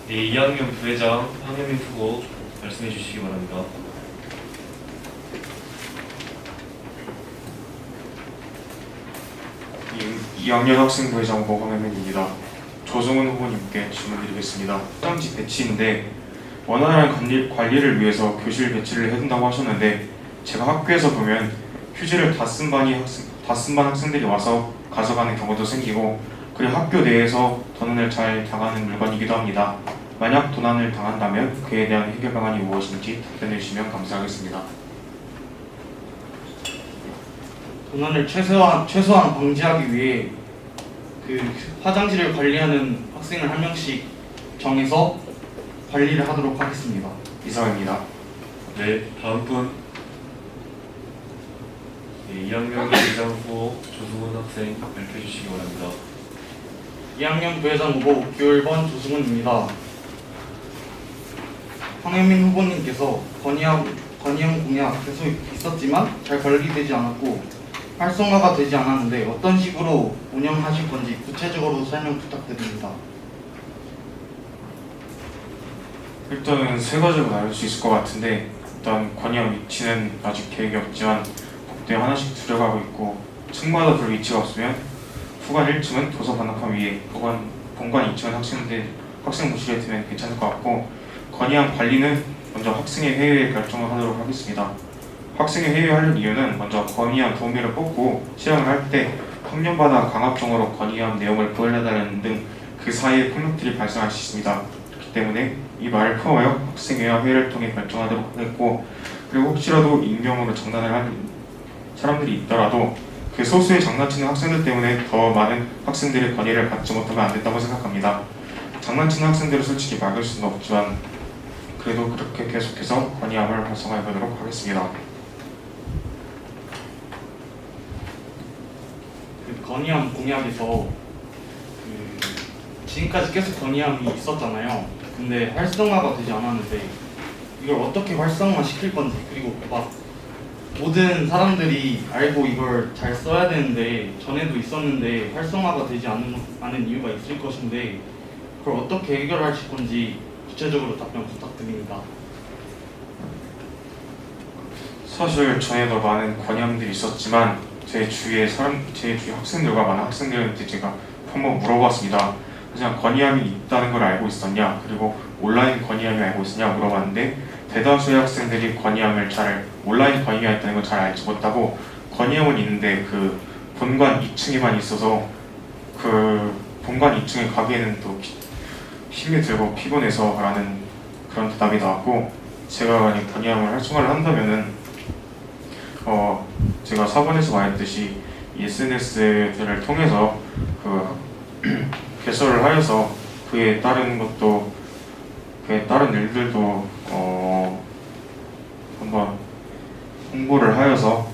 네, 2학년 부회장 황혜민 후보 말씀해 주시기 바랍니다. 이 2학년 학생부회장 후보 황혜민입니다. 조승훈 후보님께 질문드리겠습니다. 화장지 배치인데 원활한 관리를 위해서 교실 배치를 해둔다고 하셨는데 제가 학교에서 보면 휴지를 다 쓴 반 학생들이 와서 가져가는 경우도 생기고 그리고 학교 내에서 도난을 잘 당하는 물건이기도 합니다. 만약 도난을 당한다면 그에 대한 해결 방안이 무엇인지 답변해 주시면 감사하겠습니다. 도난을 최소한 방지하기 위해 그 화장실을 관리하는 학생을 한 명씩 정해서 관리를 하도록 하겠습니다. 이상입니다. 네, 다음 분. 네, 2학년 부회장 후보 조승훈 학생 발표해 주시기 바랍니다. 2학년 부회장 후보 기호 1번 조승훈입니다. 황혜민 후보님께서 건의형 공약 계속 있었지만 잘 관리되지 않았고 활성화가 되지 않았는데 어떤 식으로 운영하실 건지 구체적으로 설명 부탁드립니다. 일단은 세 가지로 나눌 수 있을 것 같은데 일단 건의형 위치는 아직 계획이 없지만 복도에 하나씩 들어가고 있고 층마다 별 위치가 없으면 후관 1층은 도서 반납함 위에 본관 2층은 학생부실에 두면 괜찮을 것 같고 건의한 관리는 먼저 학생의 회의에 결정을 하도록 하겠습니다. 학생의 회의하는 이유는 먼저 건의한 도우미를 뽑고 시행을 할 때 학년마다 강압적으로 건의한 내용을 보여달라는 등 그 사이에 폭력들이 발생할 수 있습니다. 그렇기 때문에 이 말을 포함하여 학생회와 회의를 통해 결정하도록 하겠고 그리고 혹시라도 익명으로 장난을 하는 사람들이 있더라도 그 소수의 장난치는 학생들 때문에 더 많은 학생들의 건의를 받지 못하면 안 된다고 생각합니다. 장난치는 학생들을 솔직히 막을 수는 없지만 그래도 그렇게 계속해서 건의함을 활성화해 보도록 하겠습니다. 그 건의함 공약에서 지금까지 계속 건의함이 있었잖아요. 근데 활성화가 되지 않았는데 이걸 어떻게 활성화 시킬 건지 그리고 막 모든 사람들이 알고 이걸 잘 써야 되는데 전에도 있었는데 활성화가 되지 않은 이유가 있을 것인데 그걸 어떻게 해결하실 건지 구체적으로 답변 부탁드립니다. 사실 전에도 많은 건의함들이 있었지만 제 주위에 학생들과 많은 학생들한테 제가 한번 물어봤습니다. 하지만 건의함이 있다는 걸 알고 있었냐, 그리고 온라인 건의함이 알고 있었냐 물어봤는데 대다수의 학생들이 온라인 건의가 있다는 걸 잘 알지 못하고 건의함은 있는데 그 본관 2층에만 있어서 그 본관 2층에 가기에는 또 힘이 들고 피곤해서 라는 그런 대답이 나왔고, 제가 만약 건의함을 활성화를 한다면은 제가 4번에서 말했듯이 이 SNS들을 통해서 개설을 하여서 그에 따른 일들도 한번 홍보를 하여서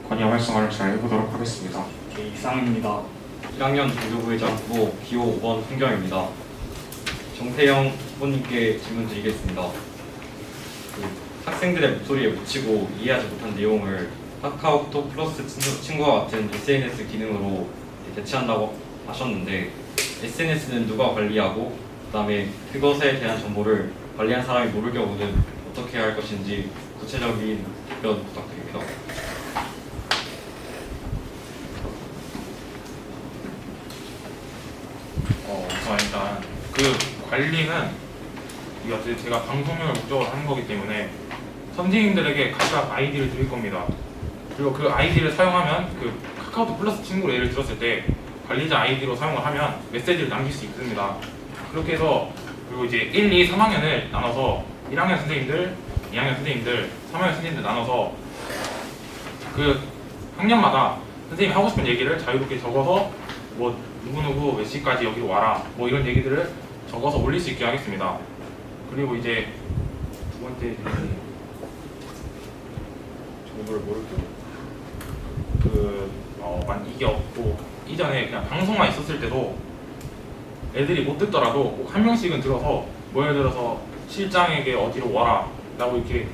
건의함 활성화를 잘 해보도록 하겠습니다. 네, 이상입니다. 1학년 정교부회장 후보 기호 5번 홍경입니다. 정태영 후보님께 질문 드리겠습니다. 학생들의 목소리에 묻히고 이해하지 못한 내용을 카카오톡 플러스 친구와 같은 SNS 기능으로 대체한다고 하셨는데, SNS는 누가 관리하고 그다음에 그것에 대한 정보를 관리한 사람이 모를 경우는 어떻게 해야 할 것인지 구체적인 답변 부탁드립니다. 우선 일단 그 관리는 이게 제가 방송용을 목적으로 하는 거기 때문에 선생님들에게 각각 아이디를 드릴 겁니다. 그리고 그 아이디를 사용하면 그 카카오톡 플러스 친구로 예를 들었을 때 관리자 아이디로 사용을 하면 메시지를 남길 수 있습니다. 그렇게 해서 그리고 이제 1, 2, 3학년을 나눠서 1학년 선생님들, 2학년 선생님들, 3학년 선생님들 나눠서 그 학년마다 선생님이 하고 싶은 얘기를 자유롭게 적어서 뭐 누구누구 몇 시까지 여기로 와라 뭐 이런 얘기들을 적어서 올릴 수 있게 하겠습니다. 그리고 이제 두 번째 정보를 모를게요. 이게 없고 이전에 그냥 방송만 있었을 때도 애들이 못 듣더라도 꼭 한 명씩은 들어서 뭐 예를 들어서 실장에게 어디로 와라 라고 이렇게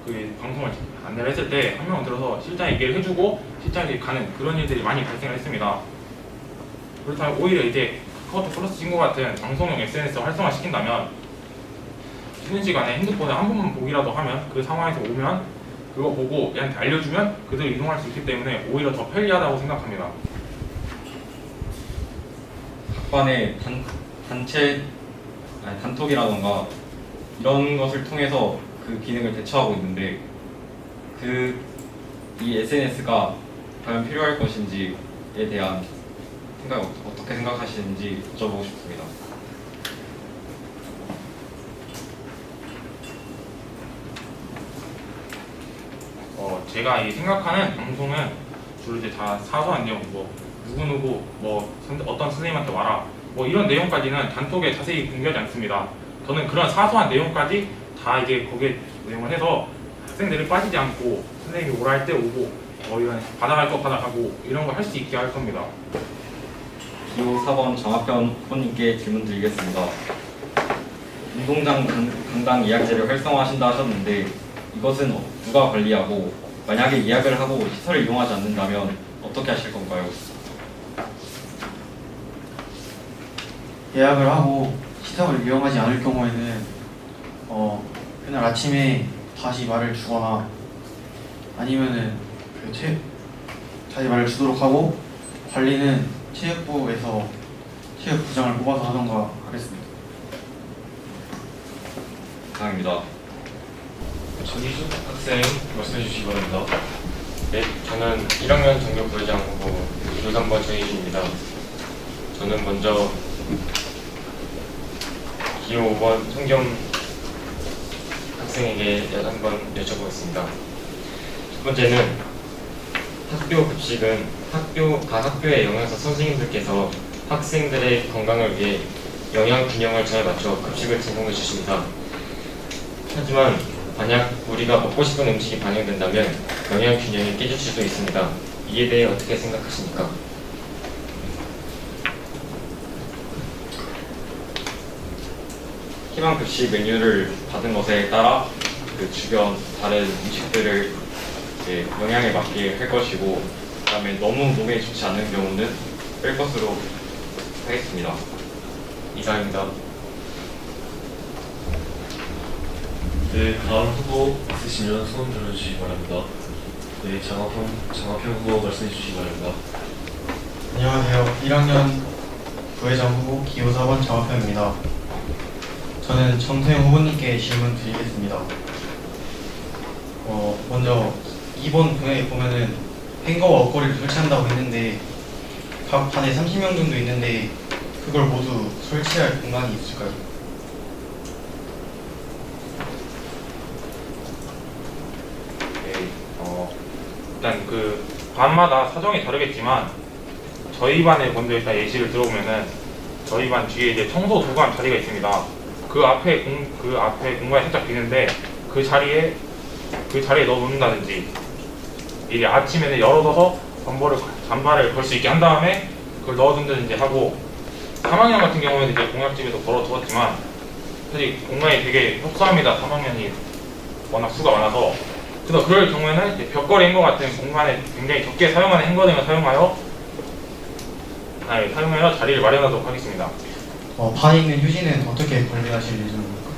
그 방송을 안내를 했을 때 한 명은 들어서 실장 얘기를 해주고 실장에게 가는 그런 일들이 많이 발생을 했습니다. 그렇다면 오히려 이제 카카오톡 플러스 친구 같은 방송용 SNS를 활성화시킨다면 쉬는 시간에 핸드폰에 한 번만 보기라도 하면 그 상황에서 오면 그거 보고 얘한테 알려주면 그대로 이동할 수 있기 때문에 오히려 더 편리하다고 생각합니다. 학반의 단톡이라던가 이런 것을 통해서 그 기능을 대처하고 있는데 이 SNS가 과연 필요할 것인지에 대한 생각 어떻게 생각하시는지 여쭤보고 싶습니다. 제가 생각하는 방송은 주로 이제 다 사소한 내용, 뭐 누구누구 뭐 어떤 선생님한테 와라 뭐 이런 내용까지는 단톡에 자세히 공개하지 않습니다. 저는 그런 사소한 내용까지 다 이제 거기에 내용을 해서 학생들이 빠지지 않고 선생님이 오라 할 때 오고 이런 받아갈 거 받아가고 이런 거 할 수 있게 할 겁니다. 기호 4번 정학현 후보님께 질문 드리겠습니다. 운동장 강당 예약제를 활성화하신다 하셨는데 이것은 누가 관리하고 만약에 예약을 하고 시설을 이용하지 않는다면 어떻게 하실 건가요? 예약을 하고 시설을 이용하지 않을 경우에는 그날 아침에 다시 말을 주거나 아니면은 다시 말을 주도록 하고 관리는 체육부에서 체육부장을 뽑아서 하던가 하겠습니다. 감사합니다. 전희준 학생 말씀해 주시기 바랍니다. 네, 저는 1학년 정교부회장 후보 기호 3번 전희준입니다. 저는 먼저 기호 5번 송겸 학생에게 한번 여쭤보겠습니다. 첫 번째는 학교 급식은 각 학교의 영양사 선생님들께서 학생들의 건강을 위해 영양 균형을 잘 맞춰 급식을 제공해 주십니다. 하지만 만약 우리가 먹고 싶은 음식이 반영된다면 영양 균형이 깨질 수도 있습니다. 이에 대해 어떻게 생각하십니까? 희망 급식 메뉴를 받은 것에 따라 그 주변 다른 음식들을 이제 영양에 맞게 할 것이고, 그다음에 너무 몸에 좋지 않는 경우는 뺄 것으로 하겠습니다. 이상입니다. 네, 다음 후보 있으시면 소원 들어주시기 바랍니다. 네, 장화평 후보 말씀해 주시기 바랍니다. 안녕하세요. 1학년 부회장 후보 기호 4번 장학표입니다. 저는 정태영 후보님께 질문 드리겠습니다. 먼저 2번 공약에 보면은 행거와 옷걸이를 설치한다고 했는데 각 반에 30명 정도 있는데 그걸 모두 설치할 공간이 있을까요? 네, 일단 그 반마다 사정이 다르겠지만 저희 반에 먼저 일단 예시를 들어보면은 저희 반 뒤에 이제 청소 도구함 자리가 있습니다. 그 앞에 공간이 살짝 비는데 그 자리에 넣어놓는다든지 미리 아침에는 열어둬서 잠바를 걸 수 있게 한 다음에 그걸 넣어둔다든지 하고 3학년 같은 경우에는 이제 공약집에도 걸어두었지만 사실 공간이 되게 협소합니다. 3학년이 워낙 수가 많아서 그래서 그럴 경우에는 이제 벽걸이 행거 같은 공간에 굉장히 적게 사용하는 행거 등을 사용하여 자리를 마련하도록 하겠습니다. 반에 있는 휴지는 어떻게 관리하실 예정입니까?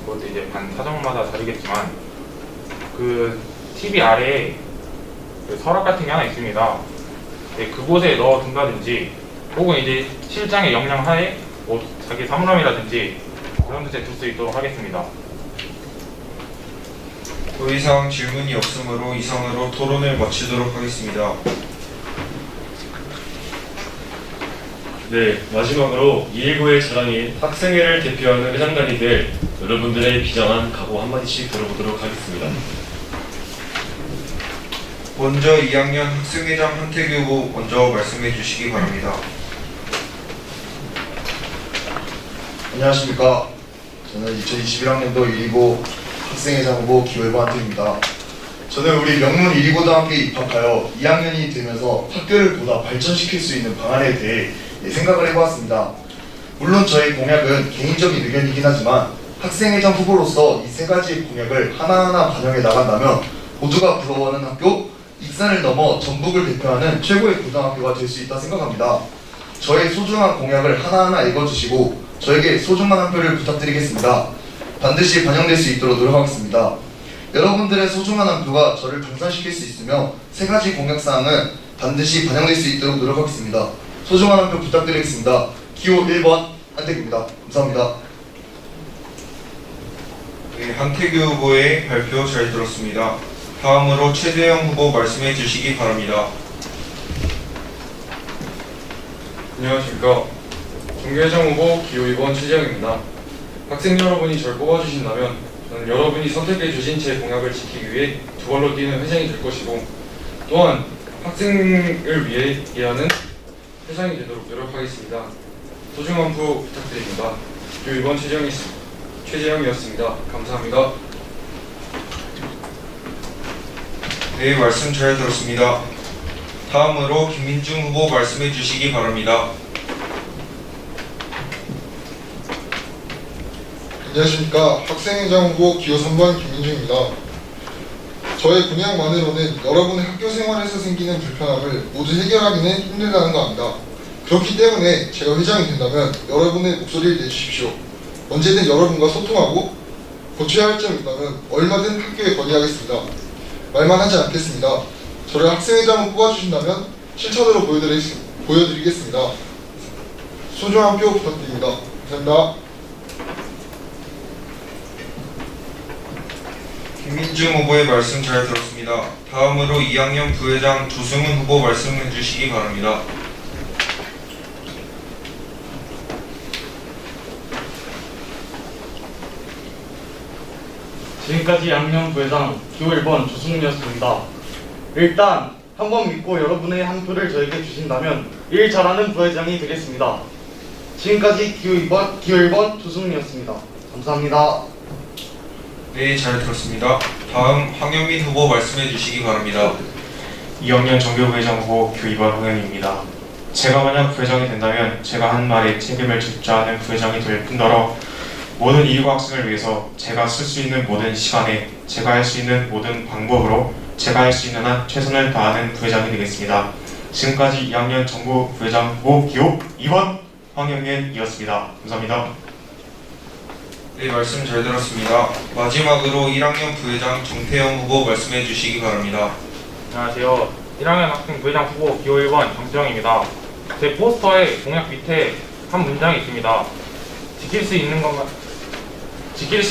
그것도 이제 반 사정마다 다르겠지만 그 TV 아래에 그 서랍 같은 게 하나 있습니다. 네, 그곳에 넣어둔다든지 혹은 이제 실장의 역량 하에 뭐 자기 사물함이라든지 그런 데에 둘 수 있도록 하겠습니다. 더 이상 질문이 없으므로 이상으로 토론을 마치도록 하겠습니다. 네, 마지막으로 219의 자랑인 학생회를 대표하는 회장단이들 여러분들의 비장한 각오 한마디씩 들어보도록 하겠습니다. 먼저 2학년 학생회장 한태규 후보 먼저 말씀해 주시기 바랍니다. 안녕하십니까. 저는 2021학년도 129 학생회장 후보 기호 1번 한태규입니다. 저는 우리 명문 129고등학교에 입학하여 2학년이 되면서 학교를 보다 발전시킬 수 있는 방안에 대해 생각을 해보았습니다. 물론 저의 공약은 개인적인 의견이긴 하지만 학생회장 후보로서 이 세 가지 공약을 하나하나 반영해 나간다면 모두가 부러워하는 학교, 익산을 넘어 전북을 대표하는 최고의 고등학교가 될 수 있다 생각합니다. 저의 소중한 공약을 하나하나 읽어주시고 저에게 소중한 한 표를 부탁드리겠습니다. 반드시 반영될 수 있도록 노력하겠습니다. 여러분들의 소중한 한 표가 저를 당선시킬 수 있으며 세 가지 공약사항은 반드시 반영될 수 있도록 노력하겠습니다. 소중한 한 표 부탁드리겠습니다. 기호 1번 한태규입니다. 감사합니다. 네, 한태규 후보의 발표 잘 들었습니다. 다음으로 최재형 후보 말씀해 주시기 바랍니다. 안녕하십니까. 정교회장 후보 기호 2번 최재형입니다. 학생 여러분이 저를 뽑아주신다면 저는 여러분이 선택해 주신 제 공약을 지키기 위해 두 발로 뛰는 회장이 될 것이고 또한 학생을 위해 일하는 회장이 되도록 노력하겠습니다. 소중한 표 부탁드립니다. 기호 2번 최재형이었습니다. 감사합니다. 네, 말씀 잘 들었습니다. 다음으로 김민중 후보 말씀해 주시기 바랍니다. 안녕하십니까. 학생회장 후보 기호 3번 김민중입니다. 저의 공약만으로는 여러분의 학교 생활에서 생기는 불편함을 모두 해결하기는 힘들다는 거 압니다. 그렇기 때문에 제가 회장이 된다면 여러분의 목소리를 내주십시오. 언제든 여러분과 소통하고 고쳐야 할 점이 있다면 얼마든 학교에 건의하겠습니다. 말만 하지 않겠습니다. 저를 학생회장으로 뽑아주신다면 실천으로 보여드리겠습니다. 소중한 표 부탁드립니다. 감사합니다. 김민중 후보의 말씀 잘 들었습니다. 다음으로 2학년 부회장 조승훈 후보 말씀해 주시기 바랍니다. 지금까지 양녕 부회장 기호 1번 조승훈이었습니다. 일단 한번 믿고 여러분의 한 표를 저에게 주신다면 일 잘하는 부회장이 되겠습니다. 지금까지 기호 1번 조승훈이었습니다. 감사합니다. 네, 잘 들었습니다. 다음 황현민 후보 말씀해 주시기 바랍니다. 2학년 정교부회장 후보 기호 2번 황현민입니다. 제가 만약 부회장이 된다면 제가 한 말에 책임을 져야 하는 부회장이 될 뿐더러 모든 129 학생을 위해서 제가 쓸 수 있는 모든 시간에 제가 할 수 있는 모든 방법으로 제가 할 수 있는 한 최선을 다하는 부회장이 되겠습니다. 지금까지 2학년 정부 부회장 후보 기호 2번 황영민이었습니다. 감사합니다. 네, 말씀 잘 들었습니다. 마지막으로 1학년 부회장 정태영 후보 말씀해 주시기 바랍니다. 안녕하세요. 1학년 학생 부회장 후보 기호 1번 정태영입니다. 제 포스터에 공약 밑에 한 문장이 있습니다. 지킬 수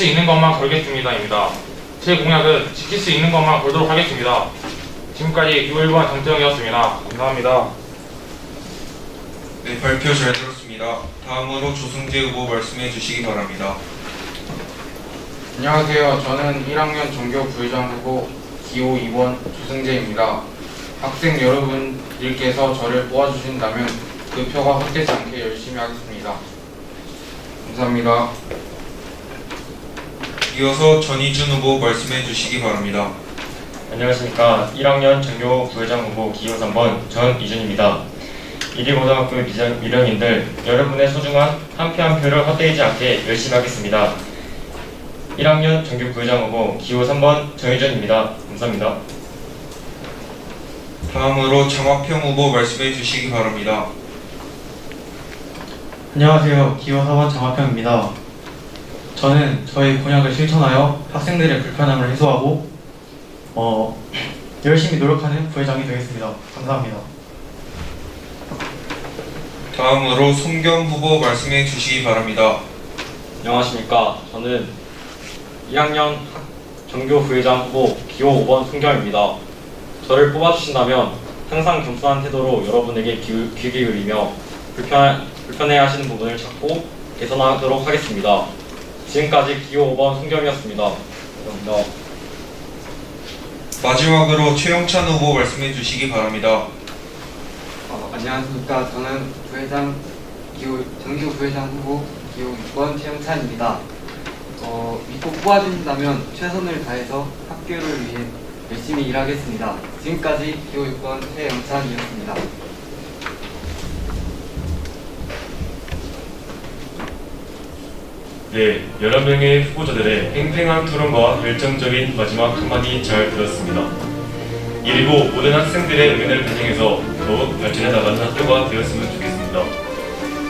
있는 것만 걸겠습니다입니다. 제 공약은 지킬 수 있는 것만 걸도록 하겠습니다. 지금까지 기호 1번 정태영이었습니다. 감사합니다. 네, 발표 잘 들었습니다. 다음으로 조승재 후보 말씀해 주시기 바랍니다. 안녕하세요. 저는 1학년 전교 부회장 후보 기호 2번 조승재입니다. 학생 여러분들께서 저를 뽑아주신다면 그 표가 헛되지 않게 열심히 하겠습니다. 감사합니다. 이어서 전희준 후보 말씀해 주시기 바랍니다. 안녕하십니까. 1학년 전교 부회장 후보 기호 3번 전이준입니다. 1위고등학교 미령인들 여러분의 소중한 한 표 한 표를 헛되이지 않게 열심히 하겠습니다. 1학년 전교 부회장 후보 기호 3번 정희준입니다. 감사합니다. 다음으로 장학평 후보 말씀해 주시기 바랍니다. 안녕하세요. 기호 4번 장화평입니다. 저는 저희 공약을 실천하여 학생들의 불편함을 해소하고 열심히 노력하는 부회장이 되겠습니다. 감사합니다. 다음으로 송겸 후보 말씀해 주시기 바랍니다. 안녕하십니까. 저는 2학년 전교 부회장 후보 기호 5번 송겸입니다. 저를 뽑아주신다면 항상 겸손한 태도로 여러분에게 귀 기울이며 불편해하시는 부분을 찾고 개선하도록 하겠습니다. 지금까지 기호 5번 송겸이었습니다. 감사합니다. 마지막으로 최영찬 후보 말씀해 주시기 바랍니다. 안녕하십니까. 저는 정규 부회장 후보 기호 6번 최영찬입니다. 믿고 뽑아주신다면 최선을 다해서 학교를 위해 열심히 일하겠습니다. 지금까지 기호 6번 최영찬이었습니다. 네, 여러 명의 후보자들의 팽팽한 토론과 결정적인 마지막 한마디 잘 들었습니다. 이리고 모든 학생들의 의견을 반영해서 더욱 발전해 나가는 학교가 되었으면 좋겠습니다.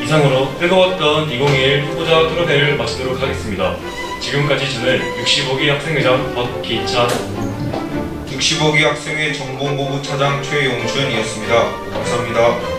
이상으로 뜨거웠던 2021 후보자 토론회를 마치도록 하겠습니다. 지금까지 저는 65기 학생회장 박기찬, 65기 학생회 정보본부 차장 최용준이었습니다. 감사합니다.